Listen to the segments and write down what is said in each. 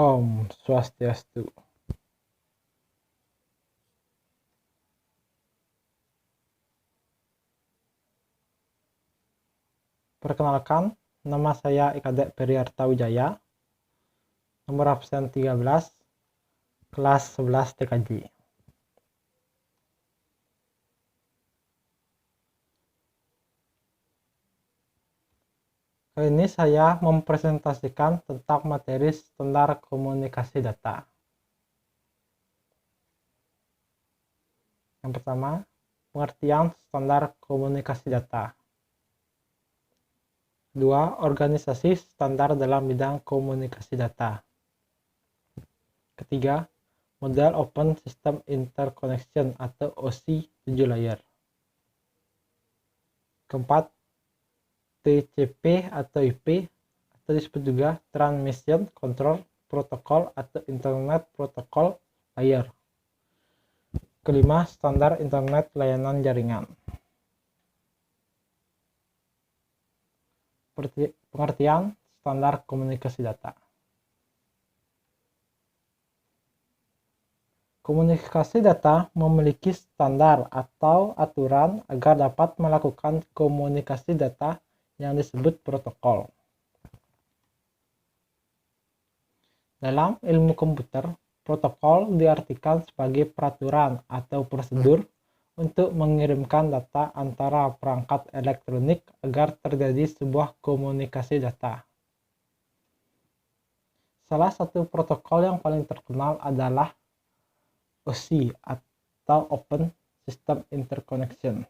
Om Swastiastu. Perkenalkan, nama saya Ikadek Periarta Wijaya, nomor absen 13, kelas 11 TKJ. Kali ini saya mempresentasikan tentang materi standar komunikasi data. Yang pertama, pengertian standar komunikasi data. Kedua, organisasi standar dalam bidang komunikasi data. Ketiga, model Open System Interconnection atau OSI 7 layer. Keempat, TCP atau IP atau disebut juga Transmission Control Protocol atau Internet Protocol Layer. Kelima, standar internet layanan jaringan. Pengertian standar komunikasi data. Komunikasi data memiliki standar atau aturan agar dapat melakukan komunikasi data yang disebut protokol. Dalam ilmu komputer, protokol diartikan sebagai peraturan atau prosedur untuk mengirimkan data antara perangkat elektronik agar terjadi sebuah komunikasi data. Salah satu protokol yang paling terkenal adalah OSI atau Open System Interconnection.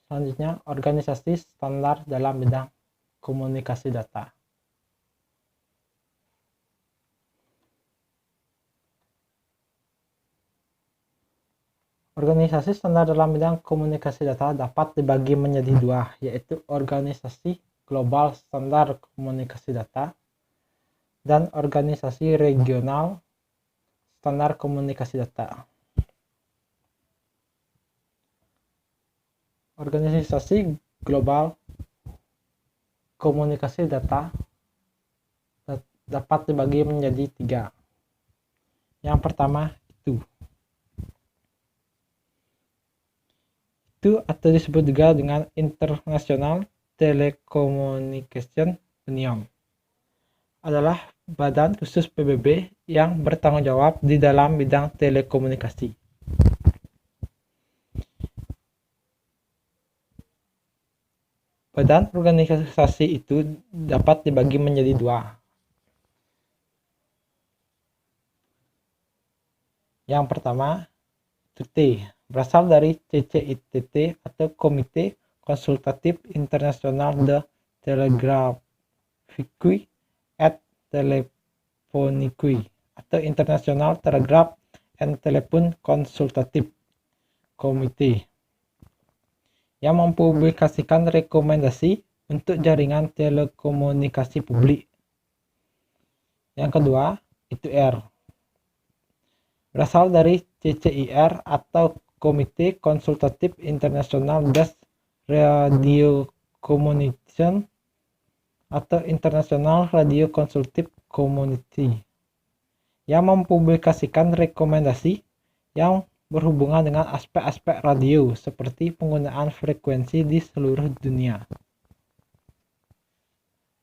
Selanjutnya, organisasi standar dalam bidang komunikasi data. Organisasi standar dalam bidang komunikasi data dapat dibagi menjadi dua, yaitu organisasi global standar komunikasi data dan organisasi regional standar komunikasi data. Organisasi global komunikasi data dapat dibagi menjadi tiga. Yang pertama itu atau disebut juga dengan International Telecommunication Union adalah badan khusus PBB yang bertanggung jawab di dalam bidang telekomunikasi. Badan organisasi itu dapat dibagi menjadi dua. Yang pertama, T, berasal dari CCITT atau Komite Konsultatif Internasional de Telegraphique et Téléphonique atau International Telegraph and Telephone Consultative Committee yang mempublikasikan rekomendasi untuk jaringan telekomunikasi publik. Yang kedua, itu R, berasal dari CCIR atau Komite Konsultatif Internasional des Radio-Communication atau International Radio Consultative Committee yang mempublikasikan rekomendasi yang berhubungan dengan aspek-aspek radio seperti penggunaan frekuensi di seluruh dunia.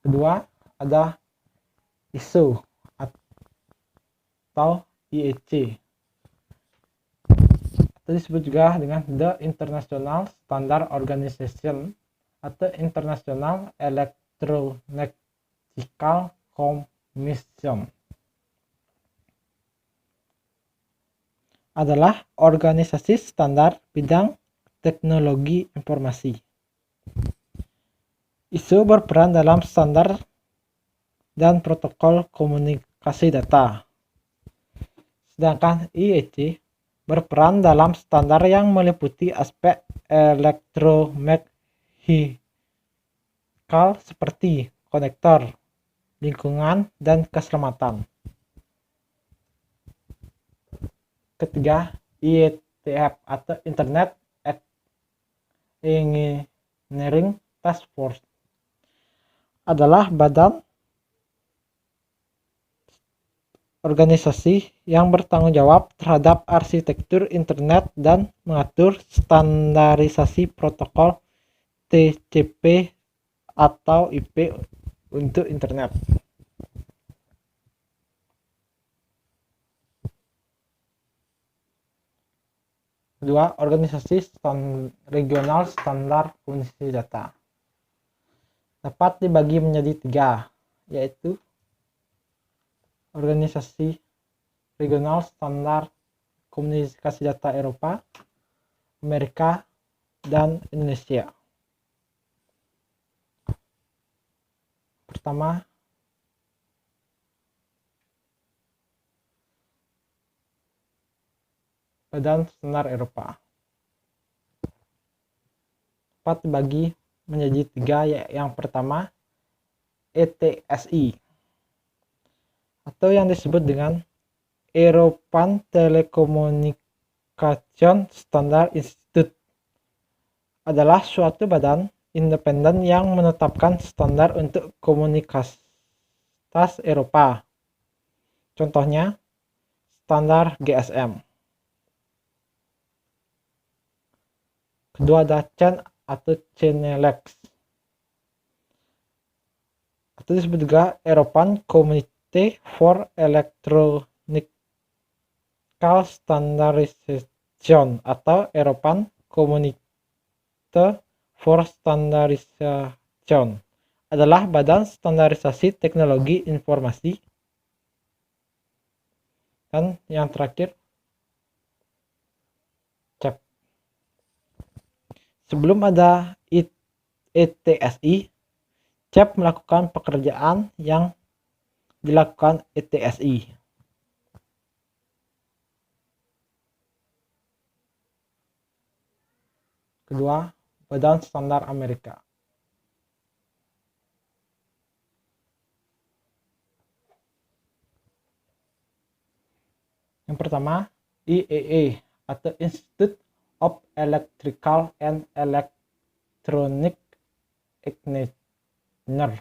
Kedua, ada ISO atau IEC atau disebut juga dengan The International Standard Organization atau International Electrotechnical Commission adalah organisasi standar bidang teknologi informasi. ISO berperan dalam standar dan protokol komunikasi data, sedangkan IEC berperan dalam standar yang meliputi aspek elektromekanikal seperti konektor, lingkungan, dan keselamatan. Ketiga, IETF atau Internet Engineering Task Force adalah badan organisasi yang bertanggung jawab terhadap arsitektur internet dan mengatur standarisasi protokol TCP atau IP untuk internet. Kedua, organisasi regional standar komunikasi data dapat dibagi menjadi 3, yaitu organisasi regional standar komunikasi data Eropa, Amerika, dan Indonesia. Pertama, Badan Standar Eropa dapat dibagi menjadi 3. Yang pertama, ETSI atau yang disebut dengan European Telecommunication Standard Institute adalah suatu badan independen yang menetapkan standar untuk komunikasi Eropa. Contohnya, standar GSM. Kedua ada CEN atau CENELEX atau disebut juga European Community for Electronical Standardization atau European Community for Standardization adalah badan standarisasi teknologi informasi. Dan yang terakhir, CEP. Sebelum ada ETSI, CEP melakukan pekerjaan yang dilakukan ETSI. Kedua, Badan Standar Amerika. Yang pertama, IEE atau Institute of Electrical and Electronic Engineer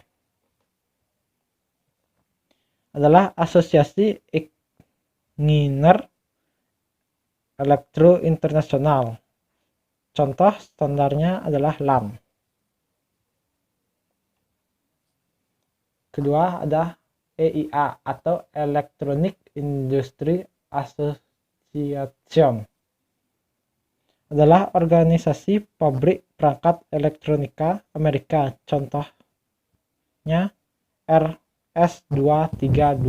adalah asosiasi engineer elektro internasional. Contoh standarnya adalah LAN. Kedua ada EIA atau Electronic Industry Association adalah organisasi pabrik perangkat elektronika Amerika. Contohnya RS232.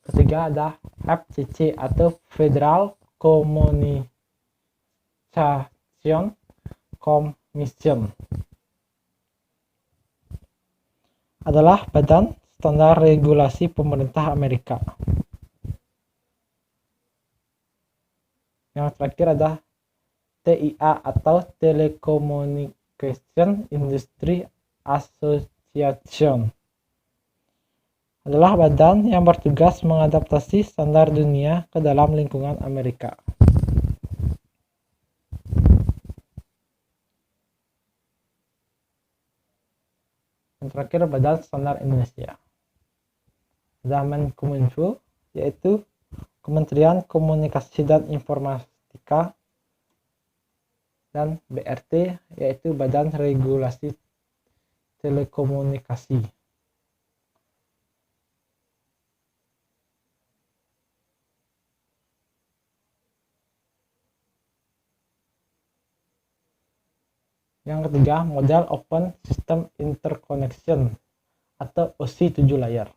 Ketiga ada FCC atau Federal Communication Commission adalah badan standar regulasi pemerintah Amerika. Yang terakhir ada TIA atau Telecommunication Industry Association adalah badan yang bertugas mengadaptasi standar dunia ke dalam lingkungan Amerika. Yang terakhir Badan Standar Indonesia. Ada Menkominfo, yaitu Kementerian Komunikasi dan Informatika, dan BRT, yaitu Badan Regulasi Telekomunikasi. Yang ketiga, model Open System Interconnection atau OSI 7 layar.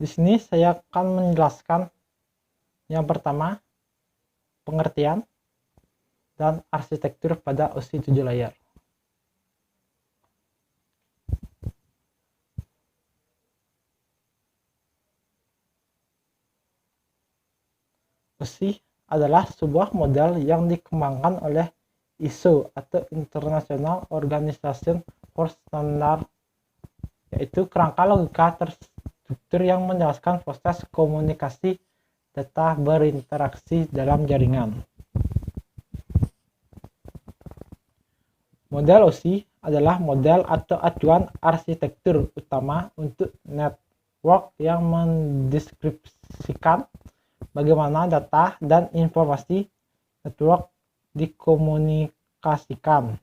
Di sini saya akan menjelaskan yang pertama, pengertian dan arsitektur pada OSI 7 layar. OSI adalah sebuah model yang dikembangkan oleh ISO atau International Organization for Standard, yaitu kerangka logika terstruktur yang menjelaskan proses komunikasi data berinteraksi dalam jaringan. Model OSI adalah model atau acuan arsitektur utama untuk network yang mendeskripsikan bagaimana data dan informasi network dikomunikasikan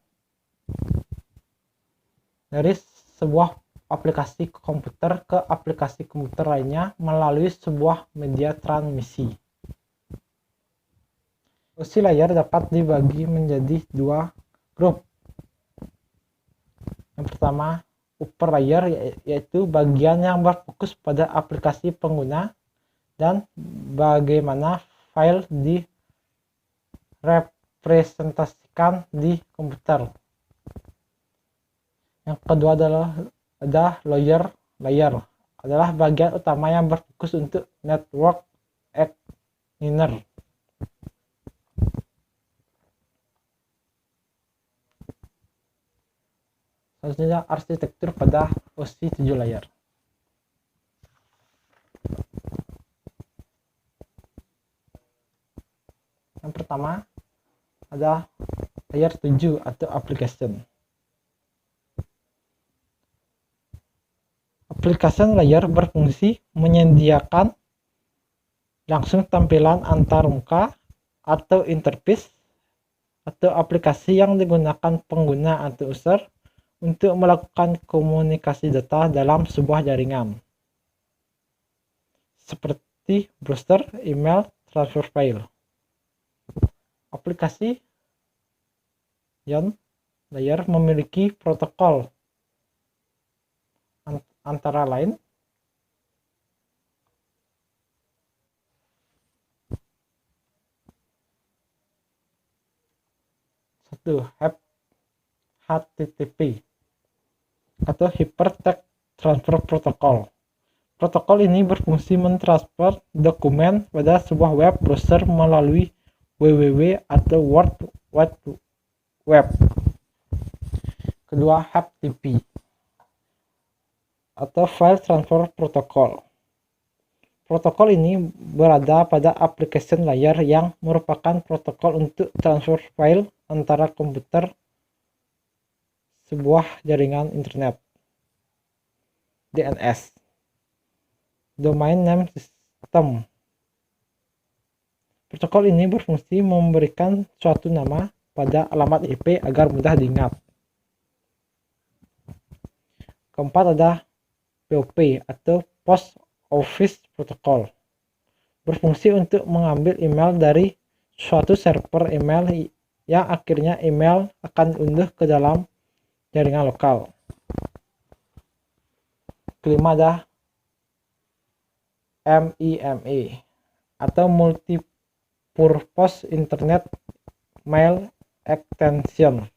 dari sebuah aplikasi komputer ke aplikasi komputer lainnya melalui sebuah media transmisi. OSI layer dapat dibagi menjadi dua grup. Yang pertama, upper layer, yaitu bagian yang berfokus pada aplikasi pengguna dan bagaimana file direpresentasikan di komputer. Yang kedua ada lower layer, adalah bagian utama yang berfokus untuk network engineer. Selanjutnya arsitektur pada OSI 7 layer. Yang pertama ada layer 7 atau application. Application layer berfungsi menyediakan langsung tampilan antarmuka atau interface atau aplikasi yang digunakan pengguna atau user untuk melakukan komunikasi data dalam sebuah jaringan, seperti browser, email, transfer file. Aplikasi layer memiliki protokol antara lain HTTP atau Hypertext Transfer Protocol. Protokol ini berfungsi mentransfer dokumen pada sebuah web browser melalui www atau World Wide Web. Kedua, FTP atau File Transfer Protocol. Protokol ini berada pada application layer yang merupakan protokol untuk transfer file antara komputer sebuah jaringan internet DNS, Domain Name System. Protokol ini berfungsi memberikan suatu nama pada alamat IP agar mudah diingat. Keempat ada POP atau Post Office Protocol, berfungsi untuk mengambil email dari suatu server email yang akhirnya email akan diunduh ke dalam jaringan lokal. Kelima ada MIME atau Multipurpose Internet Mail Extension,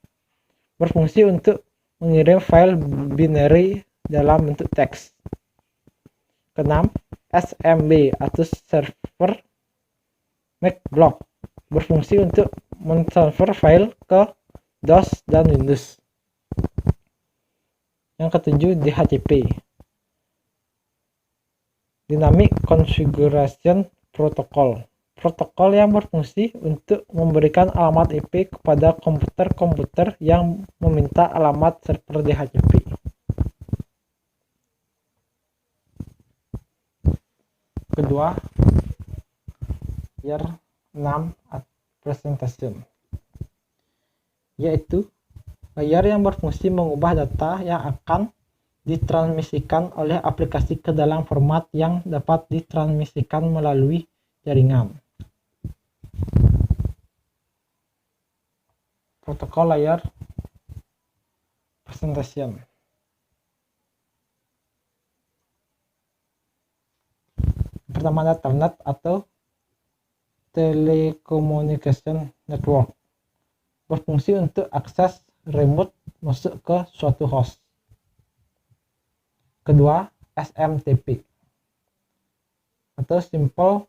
berfungsi untuk mengirim file binary dalam bentuk teks. Keenam, SMB atau Server MacBlock, berfungsi untuk mentransfer file ke DOS dan Windows. Yang ketujuh, DHCP, Dynamic Configuration Protocol, protokol yang berfungsi untuk memberikan alamat IP kepada komputer-komputer yang meminta alamat server DHCP. Kedua, layer 6 presentation, yaitu layer yang berfungsi mengubah data yang akan ditransmisikan oleh aplikasi ke dalam format yang dapat ditransmisikan melalui jaringan. Protokol layer presentation. Pertama ada Telnet atau Telecommunication Network, berfungsi untuk akses remote masuk ke suatu host. Kedua, SMTP atau Simple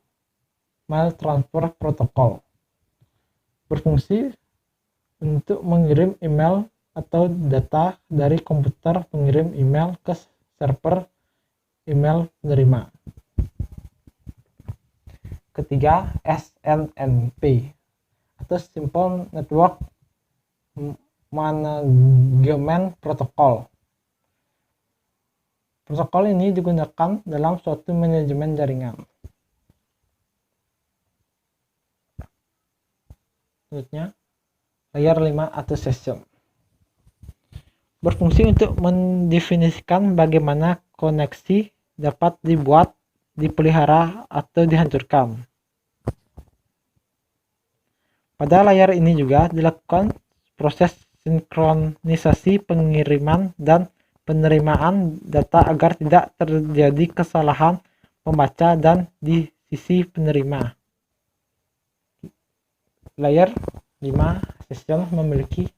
Mail Transfer Protocol, berfungsi untuk mengirim email atau data dari komputer pengirim email ke server email penerima. Ketiga, SNMP atau Simple Network Management Protocol. Protokol ini digunakan dalam suatu manajemen jaringan. Selanjutnya, layer 5 atau session. Berfungsi untuk mendefinisikan bagaimana koneksi dapat dibuat, dipelihara, atau dihancurkan. Pada layar ini juga dilakukan proses sinkronisasi pengiriman dan penerimaan data agar tidak terjadi kesalahan pembaca dan di sisi penerima. Layer 5 session memiliki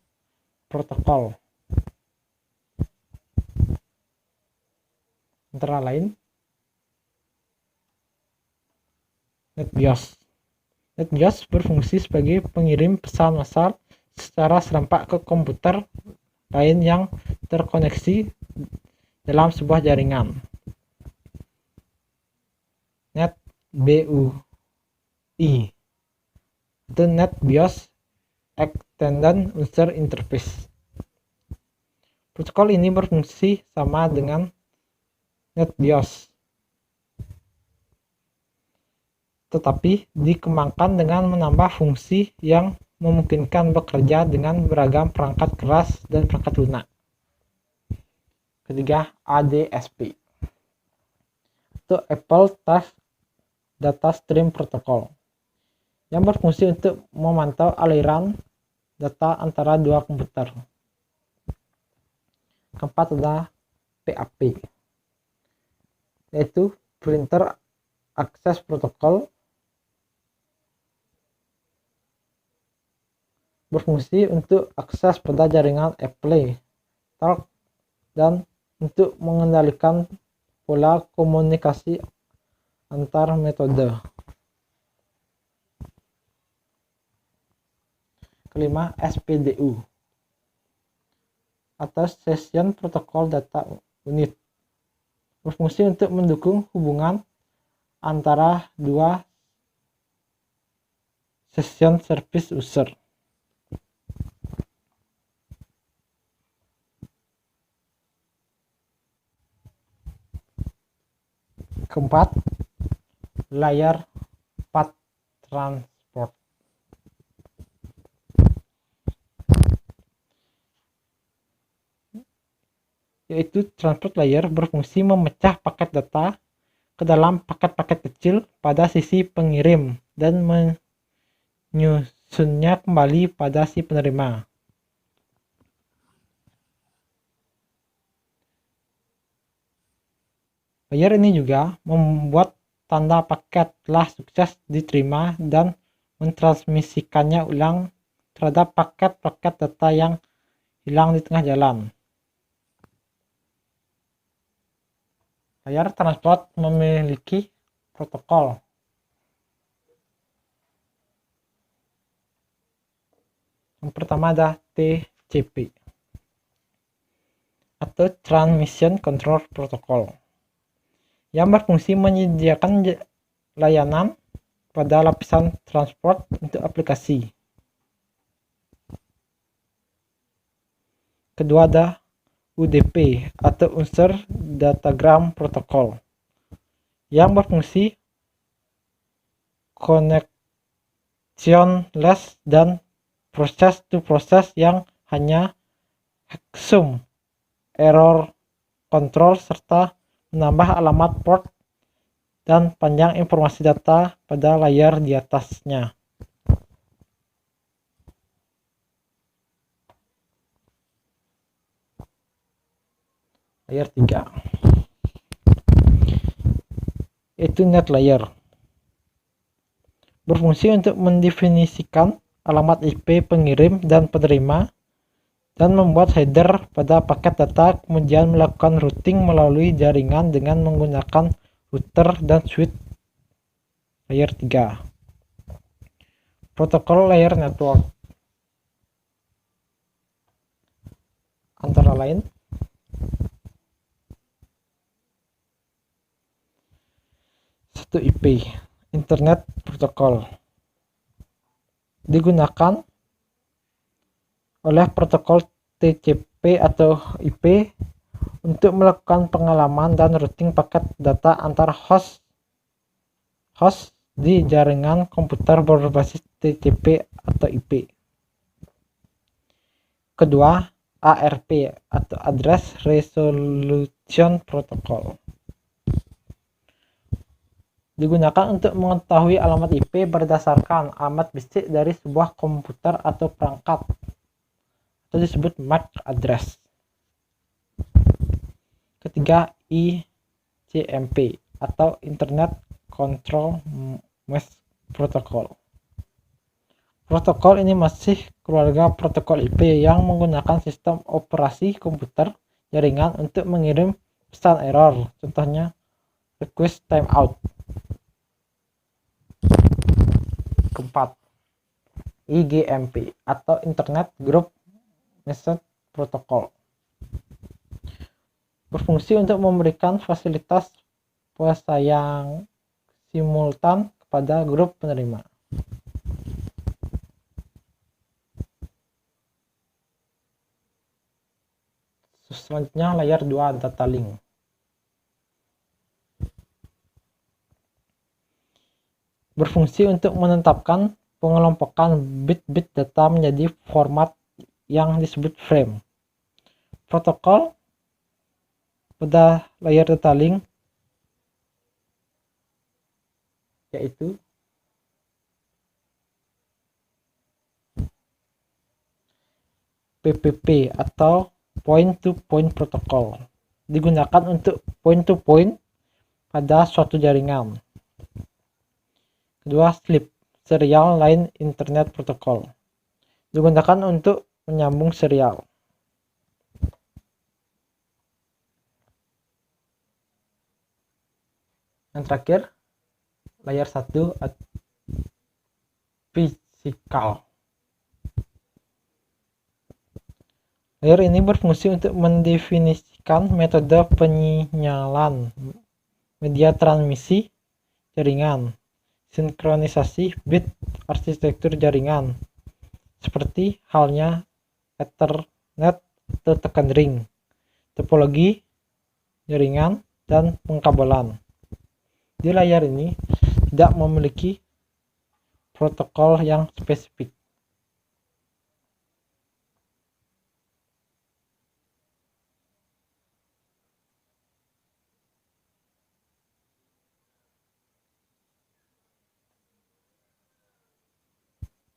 protokol antara lain NetBIOS. NetBIOS berfungsi sebagai pengirim pesan massal secara serempak ke komputer lain yang terkoneksi dalam sebuah jaringan. NetBUI atau NetBIOS Extended User Interface. Protokol ini berfungsi sama dengan NetBIOS, tetapi dikembangkan dengan menambah fungsi yang memungkinkan bekerja dengan beragam perangkat keras dan perangkat lunak. Ketiga, ADSP atau Apple Data Stream Protocol, yang berfungsi untuk memantau aliran data antara dua komputer. Keempat adalah PAP, yaitu Printer Access Protocol, berfungsi untuk akses pada jaringan Apple, Talk, dan untuk mengendalikan pola komunikasi antar metode. Kelima, SPDU atau Session Protocol Data Unit, berfungsi untuk mendukung hubungan antara dua session service user. Keempat, Layer Path Transport, yaitu transport layer berfungsi memecah paket data ke dalam paket-paket kecil pada sisi pengirim dan menyusunnya kembali pada si penerima. Layer ini juga membuat tanda paket telah sukses diterima dan mentransmisikannya ulang terhadap paket-paket data yang hilang di tengah jalan. Layer transport memiliki protokol. Yang pertama ada TCP atau Transmission Control Protocol, yang berfungsi menyediakan layanan pada lapisan transport untuk aplikasi. Kedua ada UDP atau User Datagram Protocol, yang berfungsi connectionless dan proses to proses yang hanya checksum, error control, serta menambah alamat port dan panjang informasi data pada layar di atasnya. Layer 3 yaitu net layer, berfungsi untuk mendefinisikan alamat IP pengirim dan penerima dan membuat header pada paket data, kemudian melakukan routing melalui jaringan dengan menggunakan router dan switch. Layer 3, protokol layer network, antara lain IP, Internet Protocol digunakan oleh protokol TCP atau IP untuk melakukan pengalaman dan routing paket data antar host di jaringan komputer berbasis TCP atau IP. Kedua, ARP atau Address Resolution Protocol digunakan untuk mengetahui alamat IP berdasarkan alamat basic dari sebuah komputer atau perangkat, atau disebut MAC address. Ketiga, ICMP atau Internet Control Mesh Protocol. Protokol ini masih keluarga protokol IP yang menggunakan sistem operasi komputer jaringan untuk mengirim pesan error, contohnya request timeout. Keempat, IGMP atau Internet Group Message Protocol berfungsi untuk memberikan fasilitas penyayang simultan kepada grup penerima. Selanjutnya layer 2 data link. Berfungsi untuk menetapkan pengelompokan bit-bit data menjadi format yang disebut frame. Protokol pada layer data link yaitu PPP atau point to point protocol, digunakan untuk point to point pada suatu jaringan. Kedua, SLIP, Serial Line Internet Protocol, digunakan untuk menyambung serial. Yang terakhir, layer 1 physical. Layer ini berfungsi untuk mendefinisikan metode penyinyalian, media transmisi jaringan, sinkronisasi bit, arsitektur jaringan, seperti halnya Ethernet atau tekan ring, topologi jaringan, dan pengkabelan. Di layar ini tidak memiliki protokol yang spesifik.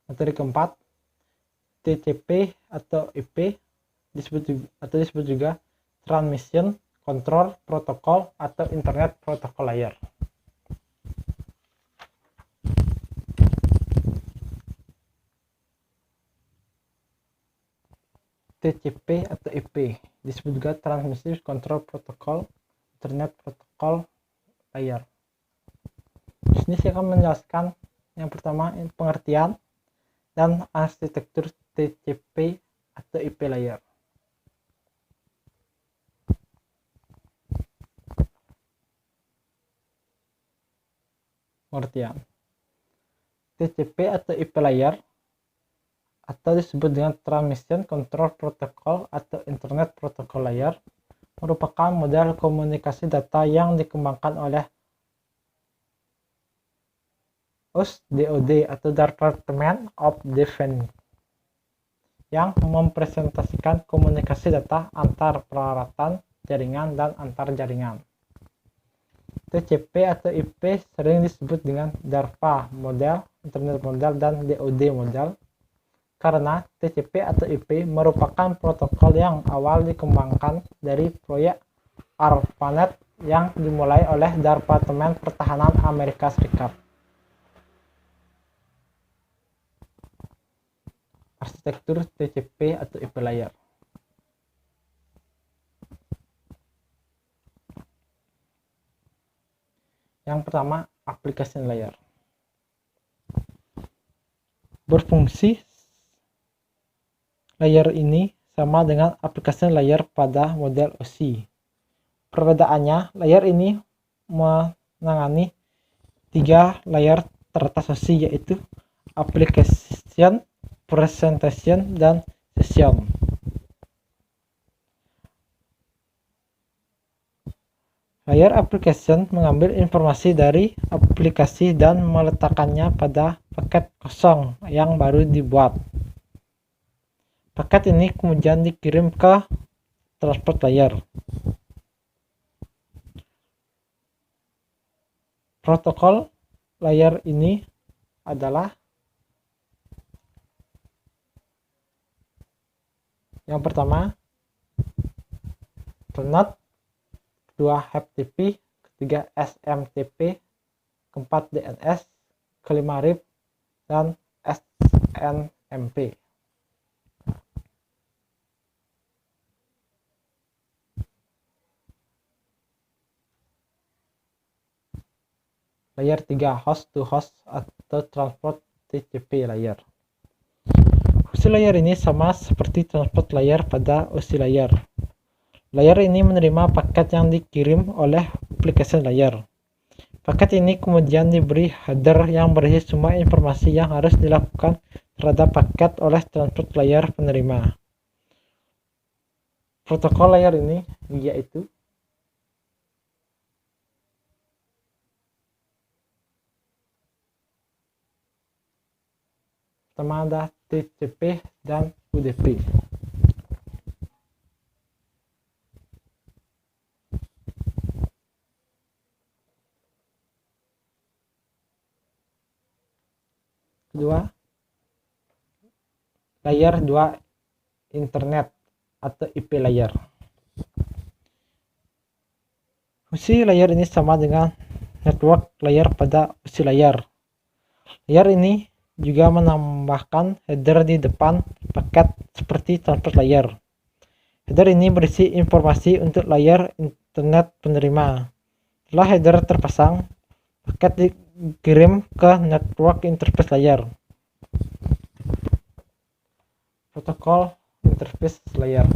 Materi keempat, TCP atau IP disebut juga Transmission Control Protocol atau Internet Protocol Layer. TCP atau IP disebut juga Transmission Control Protocol, Internet Protocol Layer. Di sini saya akan menjelaskan yang pertama pengertian dan arsitektur TCP atau IP layer. Pengertian TCP atau IP layer atau disebut dengan Transmission Control Protocol atau Internet Protocol Layer merupakan model komunikasi data yang dikembangkan oleh DoD atau Department of Defense yang mempresentasikan komunikasi data antar peralatan jaringan dan antar jaringan. TCP atau IP sering disebut dengan DARPA model, Internet model, dan DoD model karena TCP atau IP merupakan protokol yang awal dikembangkan dari proyek ARPANET yang dimulai oleh Departemen Pertahanan Amerika Serikat. Arsitektur TCP atau IP layer. Yang pertama, application layer. Berfungsi layer ini sama dengan application layer pada model OSI. Perbedaannya, layer ini menangani tiga layar teratas OSI, yaitu application, presentation, dan session. Layar application mengambil informasi dari aplikasi dan meletakkannya pada paket kosong yang baru dibuat. Paket ini kemudian dikirim ke transport layer. Protokol layer ini adalah yang pertama Ethernet, kedua HTTP, ketiga SMTP, keempat DNS, kelima RIP, dan SNMP. Layer 3 host to host atau transport TCP layer. OSI layer ini sama seperti transport layer pada OSI layer. Layer ini menerima paket yang dikirim oleh application layer. Paket ini kemudian diberi header yang berisi semua informasi yang harus dilakukan terhadap paket oleh transport layer penerima. Protokol layer ini yaitu pertama ada TCP dan UDP. Kedua, layer 2 internet atau IP layer. Fungsi layer ini sama dengan network layer pada OSI layer. Layer ini juga menambahkan header di depan paket seperti transport layer. Header ini berisi informasi untuk layer internet penerima. Setelah header terpasang, paket dikirim ke network interface layer. Protokol interface layer.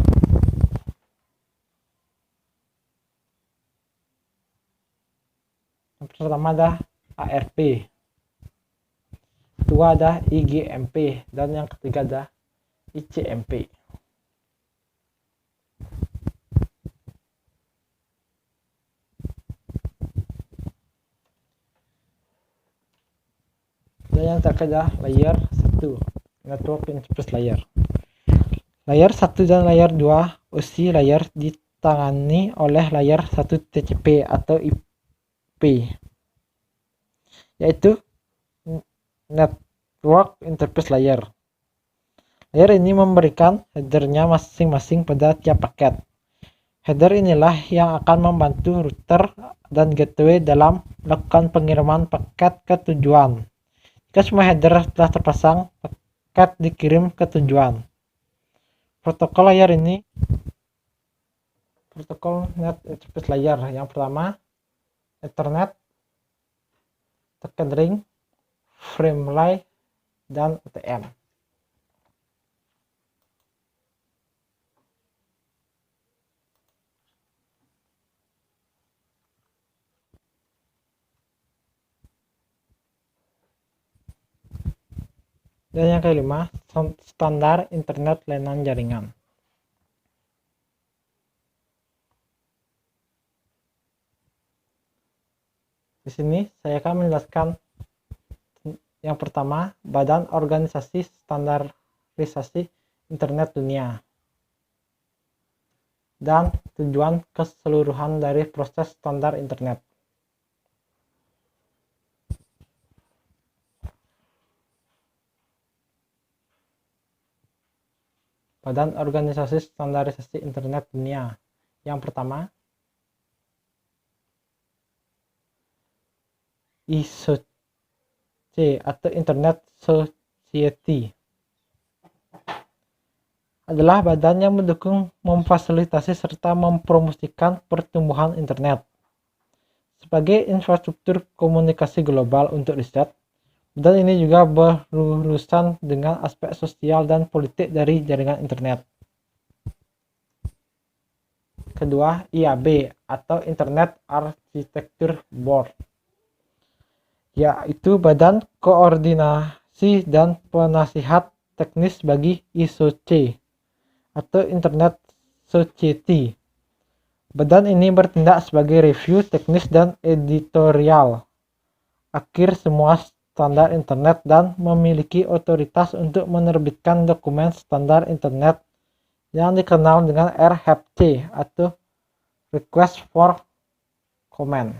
Yang pertama ada ARP, kedua ada IGMP, dan yang ketiga ada ICMP. Dan yang terakhir adalah layer 1, network interface layer. Layer 1 dan layer 2 OSI layer ditangani oleh layer 1 TCP atau IP, yaitu network interface layer. Layer ini memberikan headernya masing-masing pada tiap paket. Header inilah yang akan membantu router dan gateway dalam melakukan pengiriman paket ke tujuan. Jika semua header telah terpasang, paket dikirim ke tujuan. Protokol layer ini protokol net interface layer. Yang pertama Ethernet, Token Ring, Frame Relay, dan OTM. Dan yang kelima, standar internet layanan jaringan. Di sini saya akan menjelaskan yang pertama, Badan Organisasi Standarisasi Internet Dunia, dan tujuan keseluruhan dari proses standar internet. Badan Organisasi Standarisasi Internet Dunia. Yang pertama, ISOC atau Internet Society adalah badan yang mendukung, memfasilitasi, serta mempromosikan pertumbuhan internet. Sebagai infrastruktur komunikasi global untuk riset, badan ini juga berurusan dengan aspek sosial dan politik dari jaringan internet. Kedua, IAB atau Internet Architecture Board. yaitu Badan Koordinasi dan Penasihat Teknis bagi ISOC atau Internet Society. Badan ini bertindak sebagai review teknis dan editorial akhir semua standar internet dan memiliki otoritas untuk menerbitkan dokumen standar internet yang dikenal dengan RHC atau Request for Comment.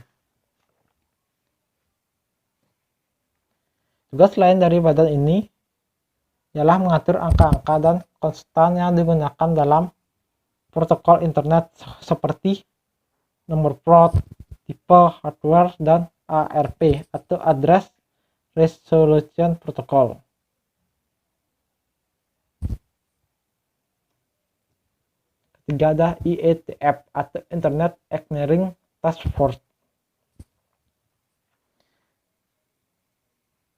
Tugas lain dari badan ini ialah mengatur angka-angka dan konstan yang digunakan dalam protokol internet seperti nomor port, tipe hardware, dan ARP atau Address Resolution Protocol. Ketiga ada IETF atau Internet Engineering Task Force.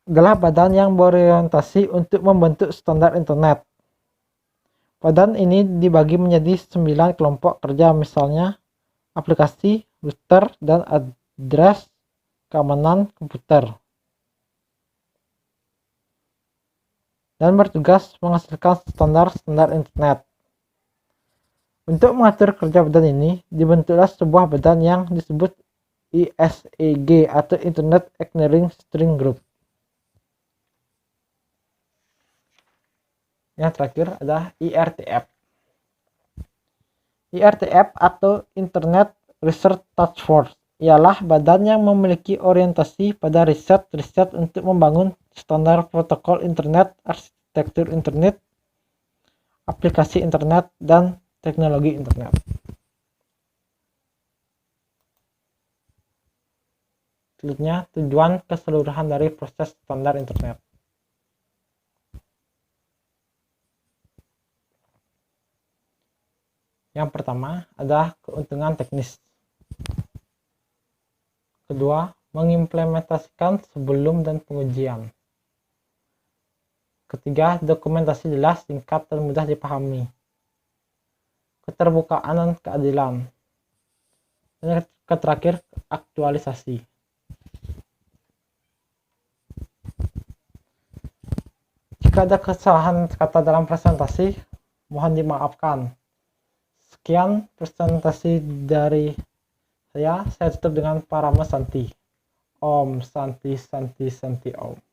Adalah badan yang berorientasi untuk membentuk standar internet. Badan ini dibagi menjadi 9 kelompok kerja, misalnya aplikasi, router, dan address keamanan komputer, dan bertugas menghasilkan standar-standar internet. Untuk mengatur kerja badan ini, dibentuklah sebuah badan yang disebut ISEG atau Internet Engineering Steering Group. Yang terakhir adalah IRTF. IRTF atau Internet Research Task Force ialah badan yang memiliki orientasi pada riset untuk membangun standar protokol internet, arsitektur internet, aplikasi internet, dan teknologi internet. Selanjutnya, tujuan keseluruhan dari proses standar internet. Yang pertama adalah keuntungan teknis. Kedua, mengimplementasikan sebelum dan pengujian. Ketiga, dokumentasi jelas, singkat, dan mudah dipahami. Keterbukaan dan keadilan. Dan terakhir, aktualisasi. Jika ada kesalahan kata dalam presentasi, mohon dimaafkan. Sekian presentasi dari saya tutup dengan Parama Santi. Om Santi Santi Santi Om.